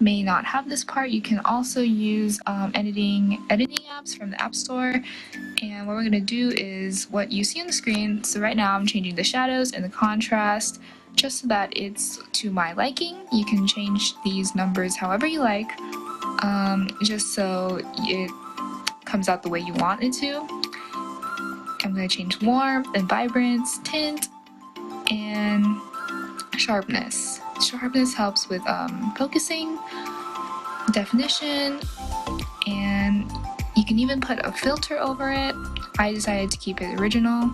may not have this part, you can also use editing apps from the App Store. And what we're going to do is what you see on the screen. So right now I'm changing the shadows and the contrast just so that it's to my liking. You can change these numbers however you like, just so it comes out the way you want it to. I'm going to change warmth and vibrance, tint, and sharpness. Sharpness helps with focusing, definition, and you can even put a filter over it. I decided to keep it original,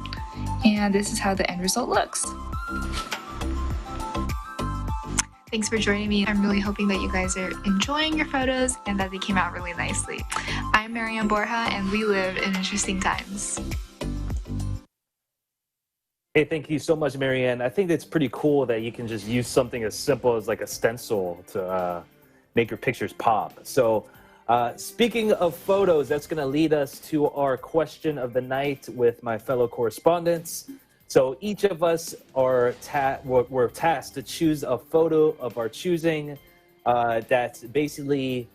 and this is how the end result looks. Thanks for joining me. I'm really hoping that you guys are enjoying your photos and that they came out really nicely. I'm Marianne Borja, and we live in interesting times. Hey, thank you so much, Marianne. I think it's pretty cool that you can just use something as simple as like a stencil to make your pictures pop. So speaking of photos, that's going to lead us to our question of the night with my fellow correspondents. So each of us are we're tasked to choose a photo of our choosing that basically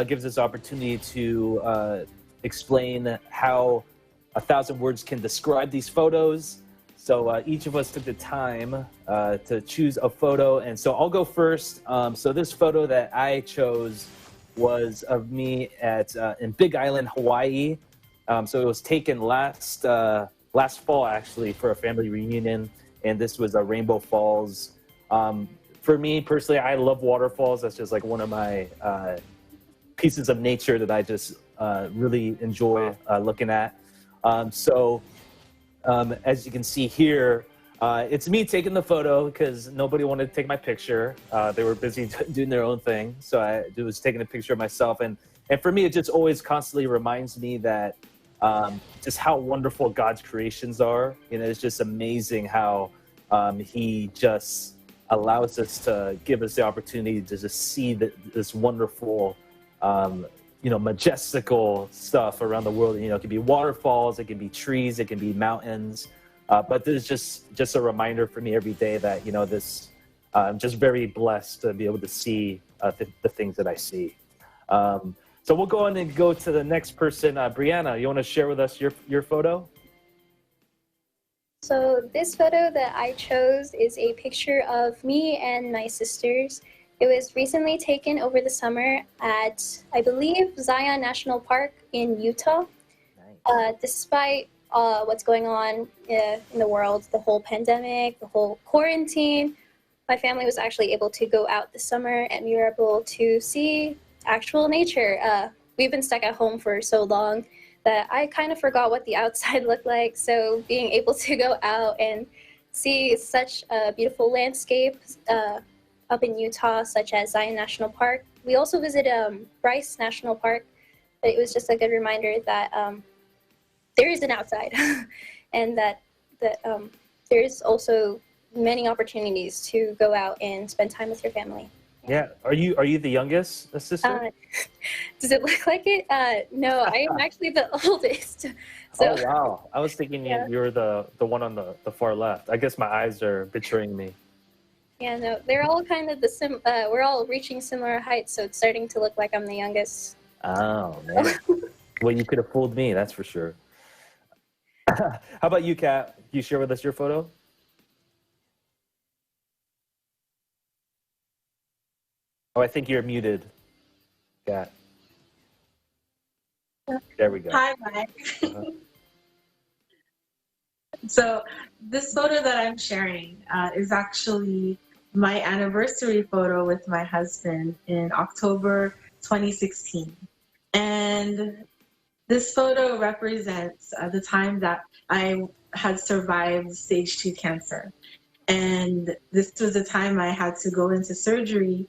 gives us opportunity to explain how 1,000 words can describe these photos. So each of us took the time to choose a photo. And so I'll go first. So this photo that I chose was of me in Big Island, Hawaii. So it was taken last fall, actually, for a family reunion. And this was Rainbow Falls. For me, personally, I love waterfalls. That's just like one of my pieces of nature that I just really enjoy looking at. So As you can see here, it's me taking the photo because nobody wanted to take my picture. They were busy doing their own thing. So I was taking a picture of myself. And for me, it just always constantly reminds me that just how wonderful God's creations are. You know, it's just amazing how he just allows us to give us the opportunity to just see this wonderful, majestical stuff around the world. You know, it can be waterfalls, it can be trees, it can be mountains. But this is just a reminder for me every day that, I'm just very blessed to be able to see the things that I see. So we'll go on and go to the next person. Brianna, you want to share with us your photo? So this photo that I chose is a picture of me and my sisters. It was recently taken over the summer at, I believe, Zion National Park in Utah. Despite what's going on in the world, the whole pandemic, the whole quarantine, my family was actually able to go out this summer and we were able to see actual nature. We've been stuck at home for so long that I kind of forgot what the outside looked like. So being able to go out and see such a beautiful landscape up in Utah, such as Zion National Park. We also visited Bryce National Park, but it was just a good reminder that there is an outside and that there is also many opportunities to go out and spend time with your family. Yeah. Are you the youngest sister? Does it look like it? No, I am actually the oldest. So, oh, wow. I was thinking you were the one on the far left. I guess my eyes are betraying me. Yeah, no, they're all kind of we're all reaching similar heights, so it's starting to look like I'm the youngest. Oh, man. Well, you could have fooled me, that's for sure. How about you, Kat? Can you share with us your photo? Oh, I think you're muted, Kat. There we go. Hi, Mike. So this photo that I'm sharing is actually my anniversary photo with my husband in October 2016. And this photo represents the time that I had survived stage 2 cancer. And this was the time I had to go into surgery,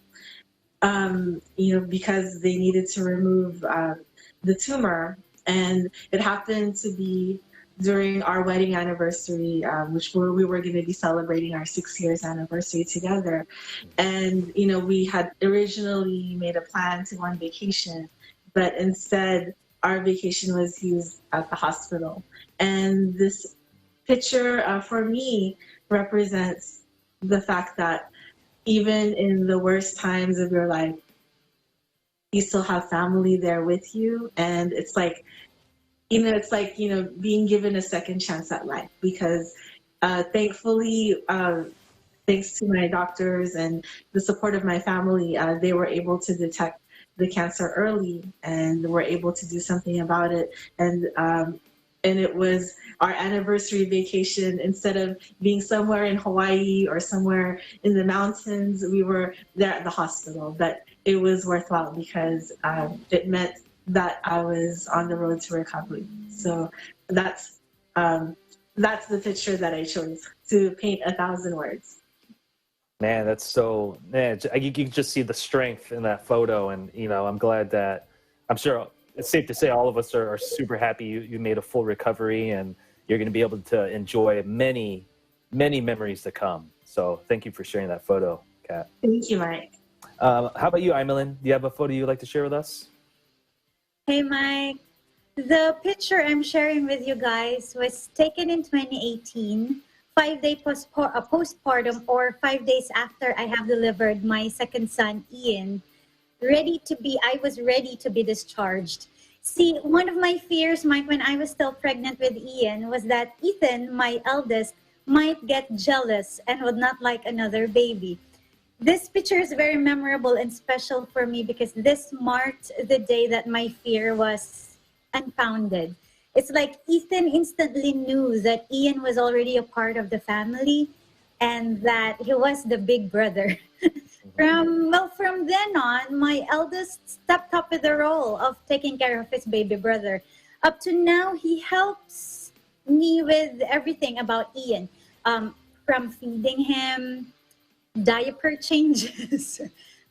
because they needed to remove the tumor. And it happened to be during our wedding anniversary, we were going to be celebrating our 6 years anniversary together. And, we had originally made a plan to go on vacation, but instead our vacation was used at the hospital. And this picture for me represents the fact that even in the worst times of your life, you still have family there with you. And it's like, being given a second chance at life, because thankfully, thanks to my doctors and the support of my family, they were able to detect the cancer early and were able to do something about it. And it was our anniversary vacation. Instead of being somewhere in Hawaii or somewhere in the mountains, we were there at the hospital. But it was worthwhile because it meant that I was on the road to recovery. So that's the picture that I chose to paint 1,000 words. Man, you can just see the strength in that photo. And, I'm glad that, I'm sure it's safe to say all of us are super happy you made a full recovery and you're going to be able to enjoy many, many memories to come. So thank you for sharing that photo, Kat. Thank you, Mike. How about you, Imelin? Do you have a photo you'd like to share with us? Hey, Mike. The picture I'm sharing with you guys was taken in 2018, 5-day postpartum, or 5 days after I have delivered my second son, Ian. I was ready to be discharged. See, one of my fears, Mike, when I was still pregnant with Ian was that Ethan, my eldest, might get jealous and would not like another baby. This picture is very memorable and special for me because this marked the day that my fear was unfounded. It's like Ethan instantly knew that Ian was already a part of the family and that he was the big brother. From then on, my eldest stepped up with the role of taking care of his baby brother. Up to now, he helps me with everything about Ian, from feeding him, diaper changes,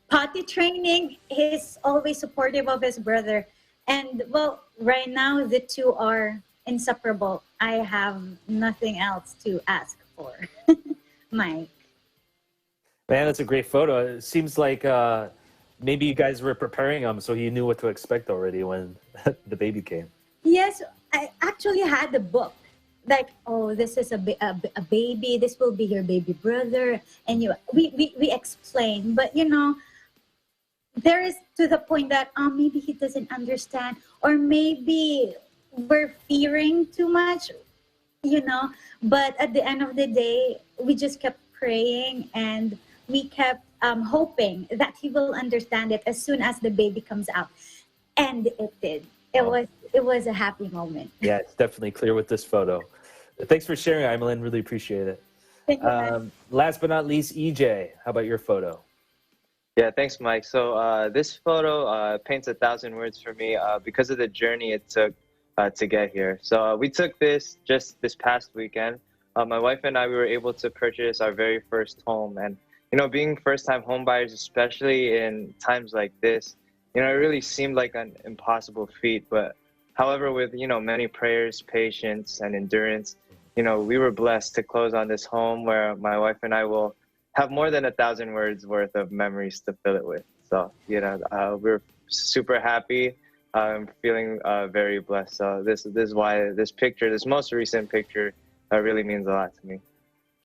potty training. He's always supportive of his brother. And well, right now the two are inseparable. I have nothing else to ask for. Mike. Man, that's a great photo. It seems like maybe you guys were preparing him so he knew what to expect already when the baby came. Yes, I actually had the book. Like, oh, this is a baby. This will be your baby brother. And we explain. But, you know, there is to the point that maybe he doesn't understand. Or maybe we're fearing too much, you know. But at the end of the day, we just kept praying and we kept hoping that he will understand it as soon as the baby comes out. And it did. It was a happy moment. Yeah, it's definitely clear with this photo. Thanks for sharing, Imelin. Really appreciate it. Thank you, last but not least, EJ, how about your photo? Yeah, thanks, Mike. So this photo paints 1,000 words for me because of the journey it took to get here. So we took this just this past weekend. My wife and I, we were able to purchase our very first home. And, you know, being first-time home buyers, especially in times like this, you know, it really seemed like an impossible feat. But however, with, you know, many prayers, patience, and endurance, you know, we were blessed to close on this home where my wife and I will have more than 1,000 words worth of memories to fill it with. So, you know, we're super happy. I'm feeling very blessed. So this is why this picture, this most recent picture, really means a lot to me.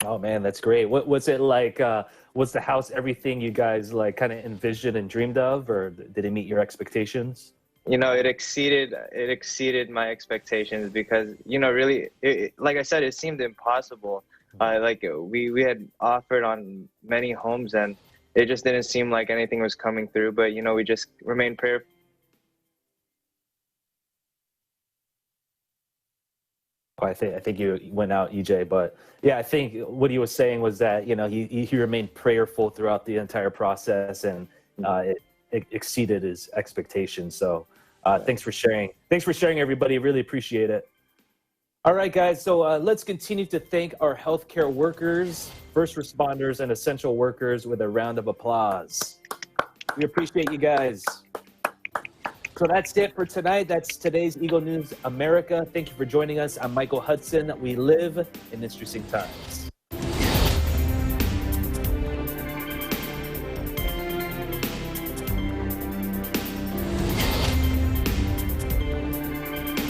Oh man, that's great. What was it like? Was the house everything you guys like kind of envisioned and dreamed of, or did it meet your expectations? You know, it exceeded my expectations because, you know, really, like I said, it seemed impossible. Like we had offered on many homes and it just didn't seem like anything was coming through. But, you know, we just remained prayerful. I think you went out, EJ, but yeah, I think what he was saying was that, you know, he remained prayerful throughout the entire process, and it exceeded his expectations. So thanks for sharing. Thanks for sharing, everybody. Really appreciate it. All right, guys. So let's continue to thank our healthcare workers, first responders, and essential workers with a round of applause. We appreciate you guys. So that's it for tonight. That's today's Eagle News America. Thank you for joining us. I'm Michael Hudson. We live in interesting times.